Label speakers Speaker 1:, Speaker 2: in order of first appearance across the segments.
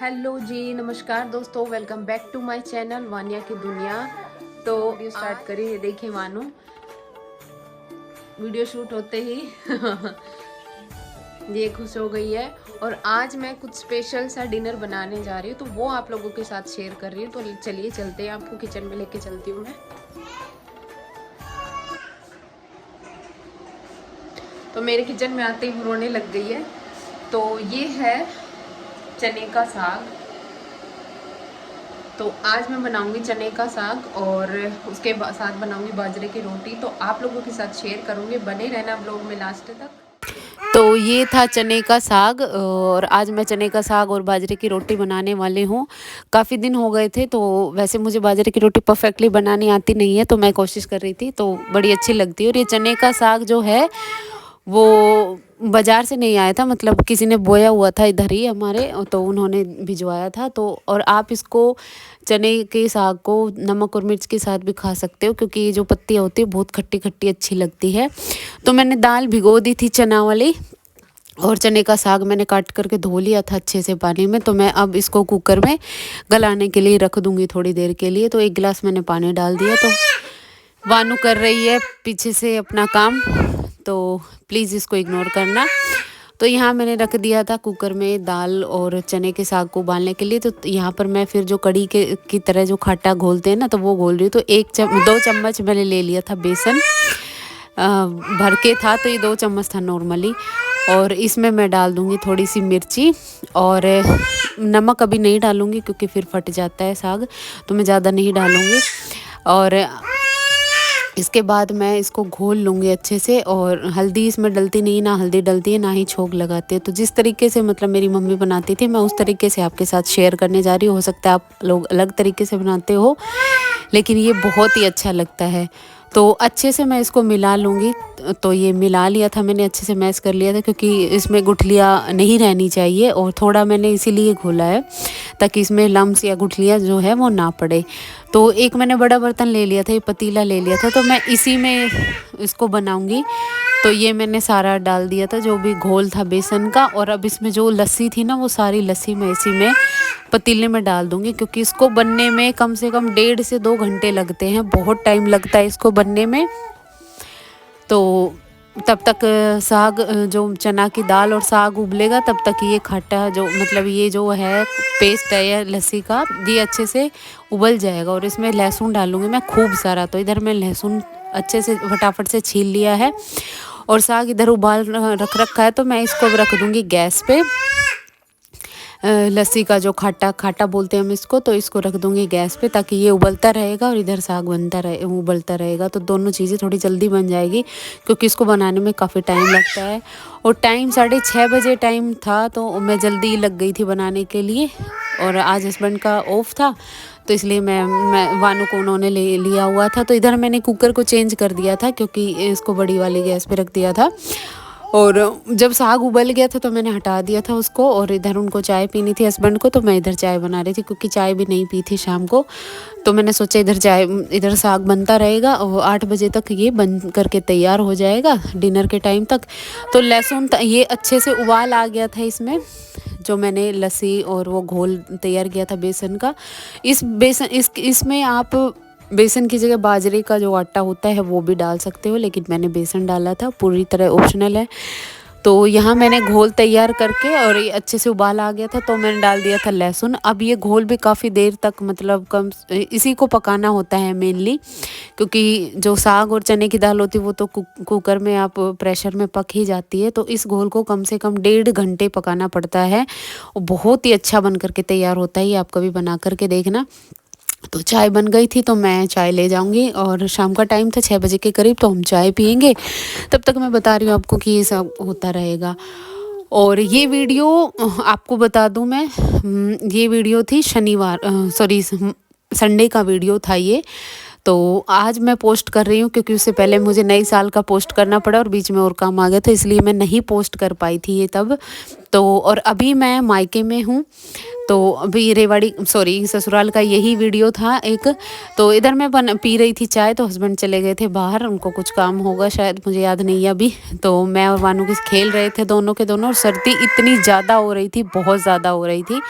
Speaker 1: Hello ji, नमस्कार दोस्तों, welcome back to my channel Vaniya की दुनिया। तो वीडियो स्टार्ट करी है। देखिए मानो वीडियो शूट होते ही ये खुश हो गई है। और आज मैं कुछ स्पेशल सा डिनर बनाने जा रही हूँ, तो वो आप लोगों के साथ शेयर कर रही हूँ। तो चलिए चलते हैं, आपको किचन में लेके चलती हूँ मैं। तो मेरे किचन में आते ही रोने लग गई है। तो ये है चने का साग। तो आज मैं बनाऊंगी चने का साग और उसके साथ बनाऊंगी बाजरे की रोटी। तो आप लोगों के साथ शेयर करूंगी, बने रहना ब्लॉग में लास्ट तक। तो ये था चने का साग और आज मैं चने का साग और बाजरे की रोटी बनाने वाली हूँ। काफ़ी दिन हो गए थे, तो वैसे मुझे बाजरे की रोटी परफेक्टली बनानी आती नहीं है, तो मैं कोशिश कर रही थी, तो बड़ी अच्छी लगती है। और ये चने का साग जो है वो बाज़ार से नहीं आया था, मतलब किसी ने बोया हुआ था इधर ही हमारे, तो उन्होंने भिजवाया था। तो और आप इसको चने के साग को नमक और मिर्च के साथ भी खा सकते हो, क्योंकि ये जो पत्तियाँ होती है बहुत खट्टी खट्टी अच्छी लगती है। तो मैंने दाल भिगो दी थी चना वाली, और चने का साग मैंने काट करके धो लिया था अच्छे से पानी में। तो मैं अब इसको कुकर में गलाने के लिए रख दूँगी थोड़ी देर के लिए। तो 1 गिलास मैंने पानी डाल दिया। तो वानू कर रही है पीछे से अपना काम, तो प्लीज़ इसको इग्नोर करना। तो यहाँ मैंने रख दिया था कुकर में दाल और चने के साग को उबालने के लिए। तो यहाँ पर मैं फिर जो कड़ी के की तरह जो खट्टा घोलते हैं ना, तो वो घोल रही हूँ। तो 2 चम्मच मैंने ले लिया था बेसन, भर के था, तो ये 2 चम्मच था नॉर्मली। और इसमें मैं डाल दूँगी थोड़ी सी मिर्ची, और नमक अभी नहीं डालूँगी क्योंकि फिर फट जाता है साग, तो मैं ज़्यादा नहीं डालूँगी। और इसके बाद मैं इसको घोल लूँगी अच्छे से। और हल्दी इसमें डलती नहीं, ना हल्दी डलती है ना ही छोंक लगाते हैं। तो जिस तरीके से मतलब मेरी मम्मी बनाती थी, मैं उस तरीके से आपके साथ शेयर करने जा रही हूँ। हो सकता है आप लोग अलग तरीके से बनाते हो, लेकिन ये बहुत ही अच्छा लगता है। तो अच्छे से मैं इसको मिला लूँगी। तो ये मिला लिया था मैंने, अच्छे से मैश कर लिया था, क्योंकि इसमें गुठलियाँ नहीं रहनी चाहिए। और थोड़ा मैंने इसीलिए घोला है ताकि इसमें लम्स या गुठलियाँ जो है वो ना पड़े। तो एक मैंने बड़ा बर्तन ले लिया था, ये पतीला ले लिया था, तो मैं इसी में इसको बनाऊंगी। तो ये मैंने सारा डाल दिया था जो भी घोल था बेसन का। और अब इसमें जो लस्सी थी ना, वो सारी लस्सी मैं इसी में पतीले में डाल दूंगी, क्योंकि इसको बनने में कम से कम 1.5 से 2 घंटे लगते हैं, बहुत टाइम लगता है इसको बनने में। तो तब तक साग जो चना की दाल और साग उबलेगा, तब तक ये खट्टा जो मतलब ये जो है पेस्ट है या लस्सी का, ये अच्छे से उबल जाएगा। और इसमें लहसुन डालूंगी मैं खूब सारा। तो इधर मैं लहसुन अच्छे से फटाफट से छील लिया है, और साग इधर उबाल रख रखा है। तो मैं इसको रख दूंगी गैस पे, लस्सी का जो खाटा खाटा बोलते हैं हम इसको, तो इसको रख दूंगी गैस पे, ताकि ये उबलता रहेगा और इधर साग बनता रहे उबलता रहेगा। तो दोनों चीज़ें थोड़ी जल्दी बन जाएगी, क्योंकि इसको बनाने में काफ़ी टाइम लगता है। और टाइम 6:30 बजे टाइम था, तो मैं जल्दी लग गई थी बनाने के लिए। और आज हस्बैंड का ऑफ था, तो इसलिए मैं वानू को उन्होंने ले लिया हुआ था। तो इधर मैंने कुकर को चेंज कर दिया था, क्योंकि इसको बड़ी वाली गैस पे रख दिया था। और जब साग उबल गया था तो मैंने हटा दिया था उसको। और इधर उनको चाय पीनी थी हस्बैंड को, तो मैं इधर चाय बना रही थी, क्योंकि चाय भी नहीं पी थी शाम को। तो मैंने सोचा इधर साग बनता रहेगा, और 8 बजे तक ये बन करके तैयार हो जाएगा डिनर के टाइम तक। तो लहसुन ये अच्छे से उबाल आ गया था इसमें, जो मैंने लस्सी और वो घोल तैयार किया था बेसन का। इसमें आप बेसन की जगह बाजरे का जो आटा होता है वो भी डाल सकते हो, लेकिन मैंने बेसन डाला था, पूरी तरह ऑप्शनल है। तो यहाँ मैंने घोल तैयार करके, और ये अच्छे से उबाल आ गया था, तो मैंने डाल दिया था लहसुन। अब ये घोल भी काफ़ी देर तक मतलब इसी को पकाना होता है मेनली, क्योंकि जो साग और चने की दाल होती है वो तो कुकर में आप प्रेशर में पक ही जाती है। तो इस घोल को कम से कम 1.5 घंटे पकाना पड़ता है, और बहुत ही अच्छा बन करके तैयार होता है। ये आप कभी बना करके देखना। तो चाय बन गई थी, तो मैं चाय ले जाऊंगी, और शाम का टाइम था 6 बजे के करीब, तो हम चाय पियेंगे। तब तक मैं बता रही हूँ आपको कि ये सब होता रहेगा। और ये वीडियो आपको बता दूं मैं, ये वीडियो थी संडे का वीडियो था ये। तो आज मैं पोस्ट कर रही हूँ, क्योंकि उससे पहले मुझे नए साल का पोस्ट करना पड़ा, और बीच में और काम आ गया था, इसलिए मैं नहीं पोस्ट कर पाई थी ये तब। तो और अभी मैं मायके में हूँ, तो अभी ससुराल का यही वीडियो था एक। तो इधर मैं पी रही थी चाय, तो हस्बैंड चले गए थे बाहर, उनको कुछ काम होगा शायद, मुझे याद नहीं है अभी। तो मैं और वानू खेल रहे थे दोनों के दोनों, और सर्दी इतनी ज़्यादा हो रही थी, बहुत ज़्यादा हो रही थी।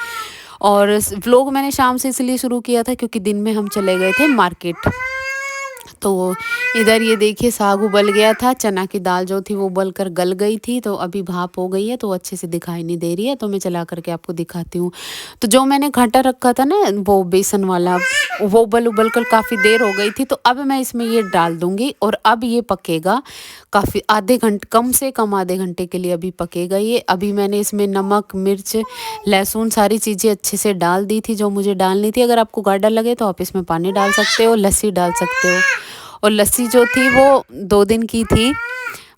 Speaker 1: और व्लॉग मैंने शाम से इसलिए शुरू किया था क्योंकि दिन में हम चले गए थे मार्केट। तो इधर ये देखिए साग उबल गया था, चना की दाल जो थी वो उबल कर गल गई थी, तो अभी भाप हो गई है तो अच्छे से दिखाई नहीं दे रही है, तो मैं चला करके आपको दिखाती हूँ। तो जो मैंने घाटा रखा था ना वो बेसन वाला, वो उबल उबल कर काफ़ी देर हो गई थी, तो अब मैं इसमें ये डाल दूँगी और अब ये पकेगा काफ़ी, आधे घंटे, कम से कम आधे घंटे के लिए अभी पकेगा ये। अभी मैंने इसमें नमक, मिर्च, लहसुन सारी चीज़ें अच्छे से डाल दी थी जो मुझे डालनी थी। अगर आपको गाढ़ा लगे तो आप इसमें पानी डाल सकते हो, लस्सी डाल सकते हो। और लस्सी जो थी वो 2 दिन की थी,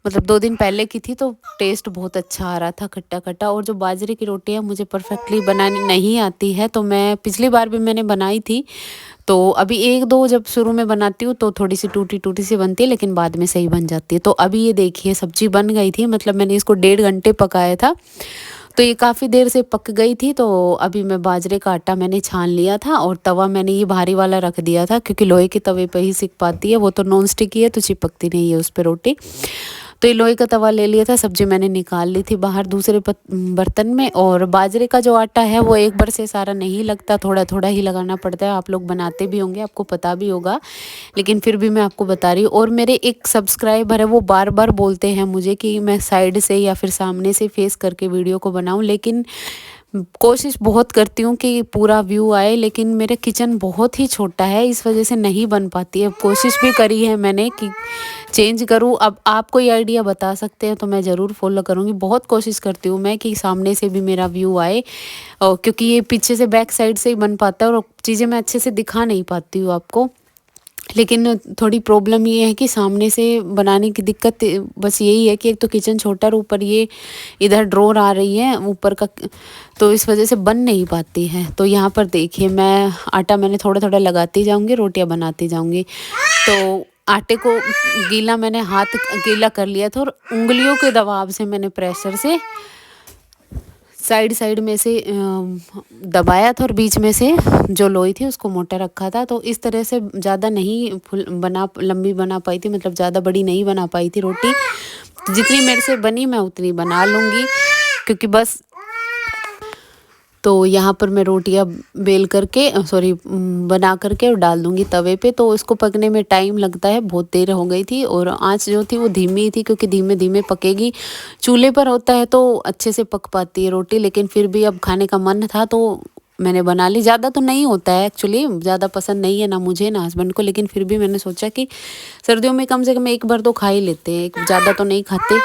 Speaker 1: मतलब 2 दिन पहले की थी, तो टेस्ट बहुत अच्छा आ रहा था, खट्टा खट्टा। और जो बाजरे की रोटियां मुझे परफेक्टली बनानी नहीं आती है, तो मैं पिछली बार भी मैंने बनाई थी, तो अभी 1-2 जब शुरू में बनाती हूँ तो थोड़ी सी टूटी टूटी सी बनती है, लेकिन बाद में सही बन जाती है। तो अभी ये देखिए सब्जी बन गई थी, मतलब मैंने इसको 1.5 घंटे पकाया था, तो ये काफ़ी देर से पक गई थी। तो अभी मैं बाजरे का आटा मैंने छान लिया था और तवा मैंने ये भारी वाला रख दिया था, क्योंकि लोहे के तवे पे ही सिक पाती है, वो तो नॉन स्टिक ही है तो चिपकती नहीं है उस पर रोटी। तो ये लोहे का तवा ले लिया था, सब्जी मैंने निकाल ली थी बाहर दूसरे बर्तन में। और बाजरे का जो आटा है वो एक बार से सारा नहीं लगता, थोड़ा थोड़ा ही लगाना पड़ता है। आप लोग बनाते भी होंगे, आपको पता भी होगा, लेकिन फिर भी मैं आपको बता रही हूँ। और मेरे एक सब्सक्राइबर है वो बार बार बोलते हैं मुझे कि मैं साइड से या फिर सामने से फेस करके वीडियो को बनाऊं, लेकिन कोशिश बहुत करती हूँ कि पूरा व्यू आए, लेकिन मेरे किचन बहुत ही छोटा है, इस वजह से नहीं बन पाती है। कोशिश भी करी है मैंने कि चेंज करूँ, अब आप कोई आइडिया बता सकते हैं तो मैं ज़रूर फॉलो करूँगी। बहुत कोशिश करती हूँ मैं कि सामने से भी मेरा व्यू आए, और क्योंकि ये पीछे से बैक साइड से ही बन पाता है और चीज़ें मैं अच्छे से दिखा नहीं पाती हूँ आपको। लेकिन थोड़ी प्रॉब्लम ये है कि सामने से बनाने की दिक्कत बस यही है कि एक तो किचन छोटा और ऊपर ये इधर ड्रॉर आ रही है ऊपर का, तो इस वजह से बन नहीं पाती है। तो यहाँ पर देखिए मैं आटा मैंने थोड़ा थोड़ा लगाती जाऊँगी, रोटियाँ बनाती जाऊँगी। तो आटे को गीला, मैंने हाथ गीला कर लिया था और उंगलियों के दबाव से मैंने प्रेशर से साइड साइड में से दबाया था और बीच में से जो लोई थी उसको मोटा रखा था। तो इस तरह से ज़्यादा नहीं फुल बना लंबी बना पाई थी, मतलब ज़्यादा बड़ी नहीं बना पाई थी रोटी। तो जितनी मेरे से बनी मैं उतनी बना लूँगी, क्योंकि बस। तो यहाँ पर मैं रोटियाँ बेल करके बना करके और डाल दूँगी तवे पे। तो इसको पकने में टाइम लगता है, बहुत देर हो गई थी और आंच जो थी वो धीमी थी, क्योंकि धीमे धीमे पकेगी। चूल्हे पर होता है तो अच्छे से पक पाती है रोटी, लेकिन फिर भी अब खाने का मन था तो मैंने बना ली। ज़्यादा तो नहीं होता है एक्चुअली, ज़्यादा पसंद नहीं है ना मुझे ना हस्बैंड को, लेकिन फिर भी मैंने सोचा कि सर्दियों में कम से कम एक बार तो खा ही लेते हैं, ज़्यादा तो नहीं खाते,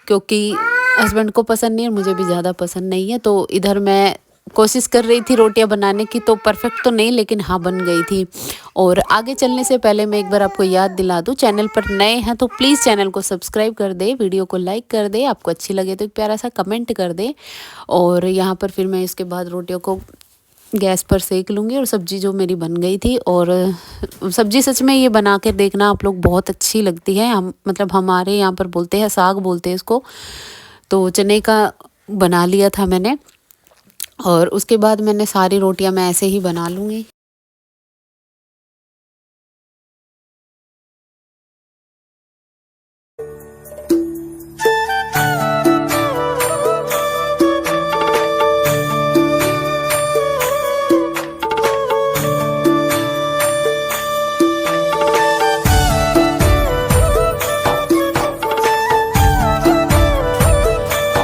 Speaker 1: क्योंकि हस्बैंड को पसंद नहीं है और मुझे भी ज़्यादा पसंद नहीं है। तो इधर मैं कोशिश कर रही थी रोटियां बनाने की, तो परफेक्ट तो नहीं लेकिन हाँ बन गई थी। और आगे चलने से पहले मैं एक बार आपको याद दिला दूं, चैनल पर नए हैं तो प्लीज़ चैनल को सब्सक्राइब कर दे, वीडियो को लाइक कर दे, आपको अच्छी लगे तो एक प्यारा सा कमेंट कर दे। और यहाँ पर फिर मैं इसके बाद रोटियों को गैस पर सेक लूँगी। और सब्ज़ी जो मेरी बन गई थी, और सब्ज़ी सच में ये बना कर देखना आप लोग, बहुत अच्छी लगती है। हम मतलब हमारे यहाँ पर बोलते हैं साग बोलते हैं इसको। तो चने का बना लिया था मैंने, और उसके बाद मैंने सारी रोटियां मैं ऐसे ही बना लूँगी।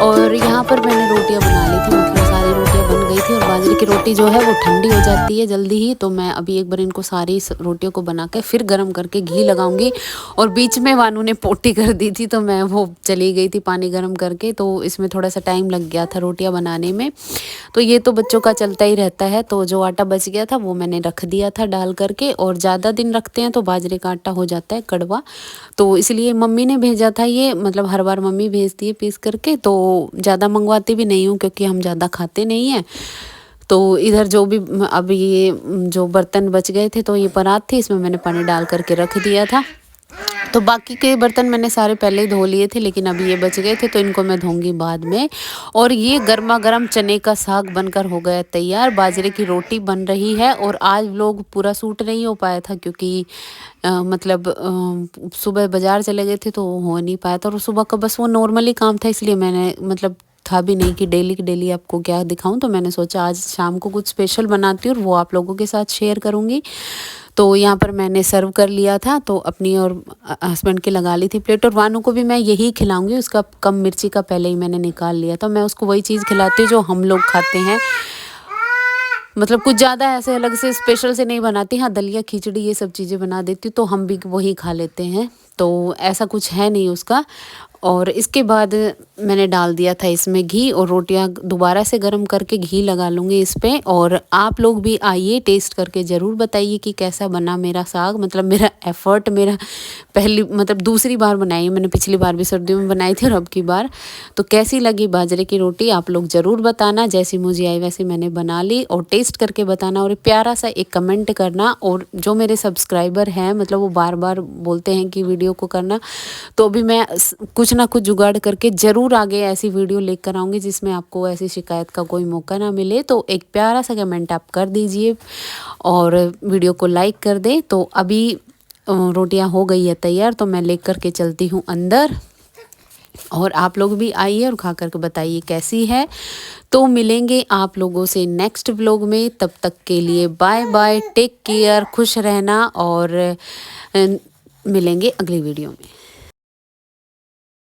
Speaker 1: और यहाँ पर मैंने रोटियां बना ली थी, मतलब सारी रोटियां बन गई थी। और बाजरे की रोटी जो है वो ठंडी हो जाती है जल्दी ही, तो मैं अभी एक बार इनको सारी रोटियों को बना के फिर गर्म करके घी लगाऊंगी। और बीच में वानू ने पोटी कर दी थी तो मैं वो चली गई थी पानी गर्म करके, तो इसमें थोड़ा सा टाइम लग गया था रोटियां बनाने में। तो ये तो बच्चों का चलता ही रहता है। तो जो आटा बच गया था वो मैंने रख दिया था डाल करके, और ज़्यादा दिन रखते हैं तो बाजरे का आटा हो जाता है कड़वा, तो इसलिए मम्मी ने भेजा था ये, मतलब हर बार मम्मी भेजती है पीस करके, तो ज़्यादा मंगवाती भी नहीं हूँ क्योंकि हम ज़्यादा खाते नहीं हैं। तो इधर जो भी अब ये जो बर्तन बच गए थे तो ये परात थी, इसमें मैंने पानी डाल करके रख दिया था। तो बाकी के बर्तन मैंने सारे पहले ही धो लिए थे, लेकिन अभी ये बच गए थे तो इनको मैं धोऊंगी बाद में। और ये गर्मा गर्म चने का साग बनकर हो गया तैयार, बाजरे की रोटी बन रही है। और आज व्लॉग पूरा शूट नहीं हो पाया था क्योंकि सुबह बाज़ार चले गए थे तो हो नहीं पाया था, और सुबह का बस वो नॉर्मली काम था, इसलिए मैंने मतलब था भी नहीं कि डेली की डेली आपको क्या दिखाऊं, तो मैंने सोचा आज शाम को कुछ स्पेशल बनाती हूँ और वो आप लोगों के साथ शेयर करूँगी। तो यहाँ पर मैंने सर्व कर लिया था, तो अपनी और हस्बैंड की लगा ली थी प्लेट, और वानू को भी मैं यही खिलाऊंगी। उसका कम मिर्ची का पहले ही मैंने निकाल लिया था। मैं उसको वही चीज़ खिलाती हूँ जो हम लोग खाते हैं, मतलब कुछ ज़्यादा ऐसे अलग से स्पेशल से नहीं बनाती। हाँ, दलिया खिचड़ी ये सब चीज़ें बना देती हूँ तो हम भी वही खा लेते हैं, तो ऐसा कुछ है नहीं उसका। और इसके बाद मैंने डाल दिया था इसमें घी, और रोटियां दोबारा से गर्म करके घी लगा लूँगी इस पे। और आप लोग भी आइए, टेस्ट करके ज़रूर बताइए कि कैसा बना मेरा साग। मतलब मेरा एफ़र्ट, मेरा पहली मतलब दूसरी बार बनाई है मैंने, पिछली बार भी सर्दियों में बनाई थी और अब की बार। तो कैसी लगी बाजरे की रोटी आप लोग ज़रूर बताना। जैसी मुझे आई वैसी मैंने बना ली, और टेस्ट करके बताना, और प्यारा सा एक कमेंट करना। और जो मेरे सब्सक्राइबर हैं, मतलब वो बार बार बोलते हैं कि वीडियो को करना, तो अभी मैं कुछ ना कुछ जुगाड़ करके ज़रूर आगे ऐसी वीडियो लेकर आऊँगी जिसमें आपको ऐसी शिकायत का कोई मौका ना मिले। तो एक प्यारा सा कमेंट आप कर दीजिए और वीडियो को लाइक कर दें। तो अभी रोटियां हो गई है तैयार, तो मैं लेकर के चलती हूँ अंदर, और आप लोग भी आइए और खा करके बताइए कैसी है। तो मिलेंगे आप लोगों से नेक्स्ट व्लॉग में, तब तक के लिए बाय बाय, टेक केयर, खुश रहना, और मिलेंगे अगली वीडियो में।